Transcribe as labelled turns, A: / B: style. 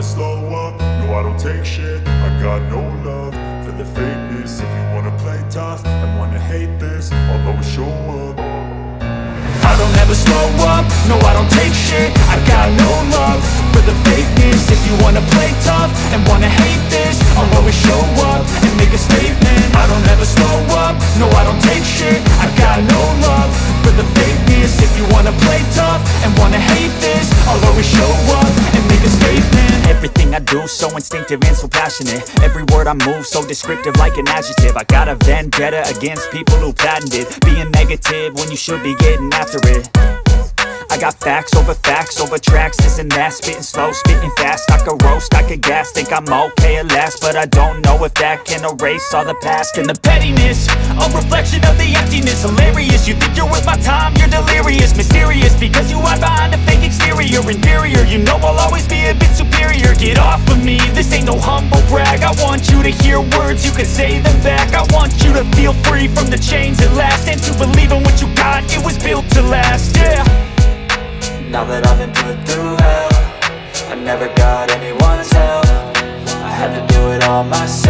A: never slow up, no I don't take shit. I got no love for the fakeness. If you wanna play tough and wanna hate this, I'll always show up. I don't ever slow up, no I don't take shit. I got no love for the fakeness. If you wanna play tough and wanna hate this, I'll always show up and make a statement. I don't ever slow up, no I don't take shit. I got no love for the fakeness. If you wanna play tough and wanna hate this, I'll always show up and make a statement. Everything I do so instinctive and so passionate. Every word I move so descriptive like an adjective. I got a vendetta against people who patented being negative when you should be getting after it. I got facts over tracks, this and that. Spitting slow, spitting fast. I could roast, I could gas. Think I'm okay at last, but I don't know if that can erase all the past. And the pettiness, a reflection of the emptiness. Hilarious, you think you're worth my time, you're delirious. Mysterious, because you hide behind a fake exterior. Inferior, you know I'll always be a bit superior. Get off of me, this ain't no humble brag. I want you to hear words, you can say them back. I want you to feel free from the chains at last, and to believe in what you got, it was built to last, yeah.
B: Now that I've been put through hell, I never got anyone's help. I had to do it all myself.